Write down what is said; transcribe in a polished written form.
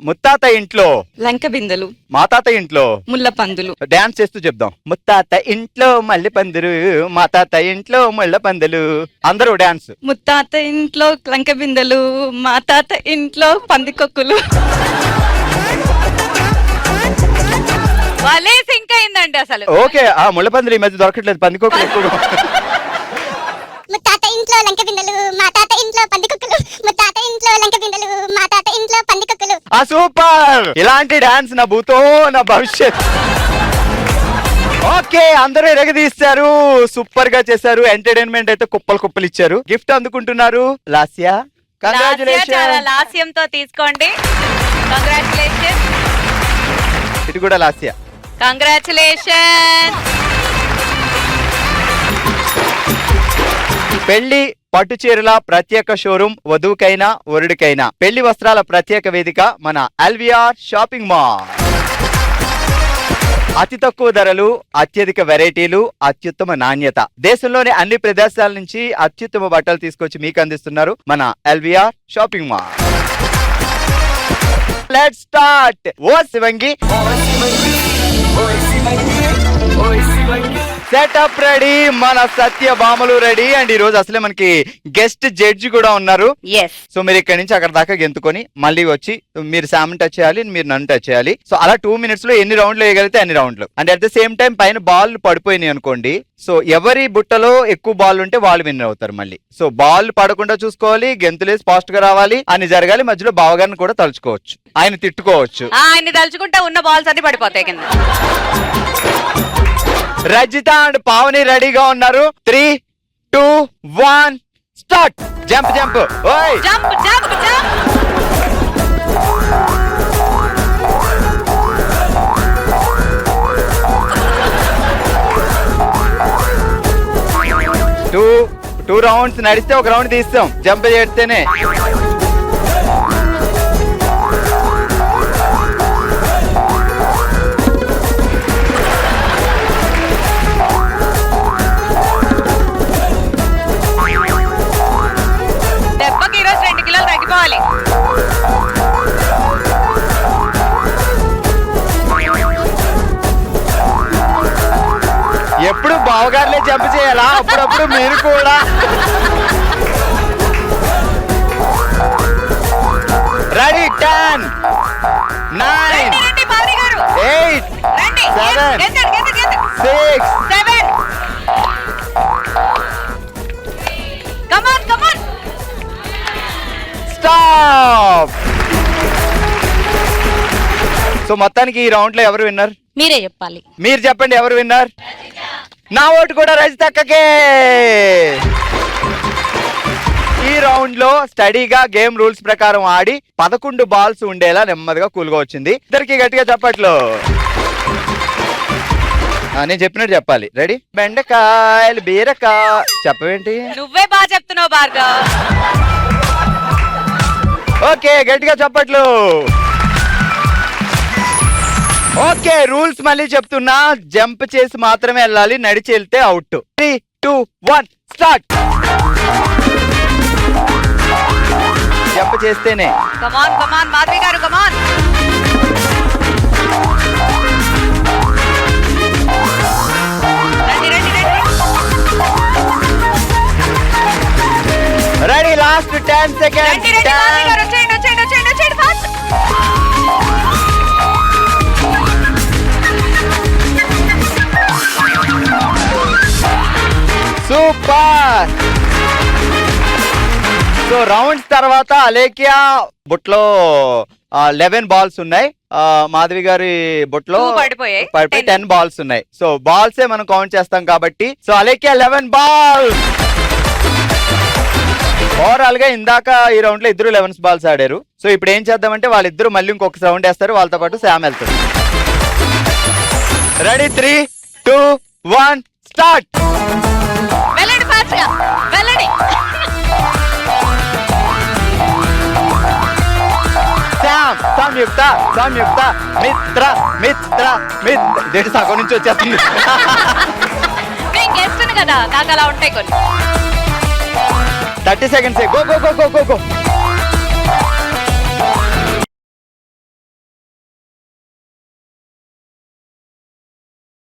ముత్తాత ఇంట్లో లంక బిందెలు, మా తాత ఇంట్లో ముళ్ళ పందులు. డాన్స్ చేస్తూ చెప్దాం. ముత్తాత ఇంట్లో మల్లె పందిరు, మా తాత ఇంట్లో ముళ్ళ పందులు. అందరూ డాన్స్. ముత్తాత ఇంట్లో లంక బిందెలు, మా తాత ఇంట్లో పందికొక్కులు. వాళ్ళే సింక్ అయిందండి అసలు. ఓకే, ఆ ముళ్ళ పందిరి ఈ మధ్య దొరకట్లేదు, పందికొక్కులు ఎక్కువగా. ముత్తాత ఇంట్లో లంక బిందెలు, మా తాత ఇంట్లో పందికొక్కులు. ముత్తాత ఇంట్లో లంక బిందెలు, మా తాత ఇంట్లో పందికొక్కులు. ఆ సూపర్! ఇలాంటి డాన్స్ నా భూతో నా భవిష్యత్. ఓకే, అందరూ ఎరగదీస్తారు, సూపర్ గా చేశారు. ఎంటర్టైన్మెంట్ అయితే కుప్పలు కుప్పలు ఇచ్చారు. గిఫ్ట్ అందుకుంటున్నారు లాస్యా. చాలా లాస్యంతో తీసుకోండి. కంగ్రాచులేషన్. ఇటు కూడా లాస్యా. కంగ్రాచులేషన్. పెళ్లి పట్టు చీరల ప్రత్యేక షోరూమ్, వధువుకైనా వరుడికైనా పెళ్లి వస్త్రాల ప్రత్యేక వేదిక మన ఎల్వీఆర్ షాపింగ్ మాల్. అతి తక్కువ ధరలు, అత్యధిక వెరైటీలు, అత్యుత్తమ నాణ్యత. దేశంలోని అన్ని ప్రదేశాల నుంచి అత్యుత్తమ బట్టలు తీసుకొచ్చి మీకు అందిస్తున్నారు మన LVR shopping mall. Let's start. ఓ శివంగి, సెటప్ రెడీ, మన సత్యభామలు రెడీ. అండ్ ఈ రోజు అసలే మనకి గెస్ట్ జడ్జి కూడా ఉన్నారు. సో మీరు ఇక్కడ నుంచి అక్కడ దాకా గెంతుకొని మళ్ళీ వచ్చి మీరు శామ్ టచ్ చేయాలి, మీరు నన్ను టచ్ చేయాలి. సో అలా 2 minutes లో ఎన్ని రౌండ్లు వేయగలిగితే అన్ని రౌండ్లు. And at the same time పైన బాల్ పడిపోయినాయి అనుకోండి, సో ఎవరి బుట్టలో ఎక్కువ బాల్ ఉంటే వాళ్ళు విన్నర్ అవుతారు. మళ్ళీ సో బాల్ పడకుండా చూసుకోవాలి, గెంతులేసి ఫాస్ట్ గా రావాలి, అని జరగాలి. మధ్యలో బావగారిని కూడా తలుచుకోవచ్చు, ఆయన తిట్టుకోవచ్చు. ఆయన్ని తలుచుకుంటే ఉన్న బాల్స్ అన్ని పడిపోతాయి కింద. రజిత అండ్ పావని రెడీగా ఉన్నారు. 3, 2, 1 స్టార్ట్. Jump jump. ఓయ్ jump jump jump. Two rounds నడిస్తే ఒక రౌండ్ తీస్తాం, జంప్ చేస్తేనే. దెబ్బకి ఈరోజు 2 కిలోలు తగ్గిపోవాలి. ఎప్పుడు బావగారులే జంప్ చేయాలా? అప్పుడప్పుడు మీరు కూడా. రెడీ. 10, 9, 8, 7, 6. స్టాప్. సో మొత్తానికి ఈ రౌండ్ లో ఎవరు విన్నర్? మీరే చెప్పాలి. మీరు చెప్పండి ఎవరు విన్నర్. నా ఓటు కూడా రజితక్కకే. ఈ రౌండ్ లో స్టడీగా గేమ్ రూల్స్ ప్రకారం ఆడి 11 బాల్స్ ఉండేలా నెమ్మదిగా కూల్గా వచ్చింది. ఇద్దరికి గట్టిగా చెప్పట్లు. నేను చెప్పినట్టు చెప్పాలి. రెడీ. బెండకాయలు, బీరకాయ. చెప్పవేంటి? నువ్వే బాగా చెప్తున్నావు భార్గవ్. ఓకే, గట్టిగా చెప్పట్లు. ఓకే, రూల్స్ మళ్ళీ చెప్తున్నా. జంప్ చేసి మాత్రమే వెళ్ళాలి, నడిచి వెళ్తే అవుట్. 3, 2, 1 స్టార్ట్. జంప్ చేస్తేనే. కమాన్ come on Madhavi garu, come on. Ready. Last 10 seconds. Super. So rounds తర్వాత అలేఖ్య బుట్లో 11 బాల్స్ ఉన్నాయి. మాధవి గారి బుట్లో పడిపోయి 10 బాల్స్ ఉన్నాయి. సో బాల్సే మనం కౌంట్ చేస్తాం కాబట్టి. So Alekhya 11 balls. ఓవరాల్ గా ఇందాక ఈ రౌండ్ లో ఇద్దరు 11 బాల్స్ ఆడారు. సో ఇప్పుడు ఏం చేద్దామంటే వాళ్ళిద్దరు మళ్ళీ ఇంకొక రౌండ్ వేస్తారు, వాళ్ళతో పాటు శామ్ వెళ్తారు. రెడీ. 3, 2, 1 స్టార్ట్. వెళ్ళండి ఫాస్ట్ గా వెళ్ళండి. శామ్, సంయుక్త, సంయుక్త, మిత్ర, మిత్ర, మిత్ర. దేని సగం నుంచి వచ్చేస్తుంది. నేను గెస్ట్ కదా, నాకు అలా ఉంటాయి కొన్ని. 30 seconds. Go, go, go, go, go, go.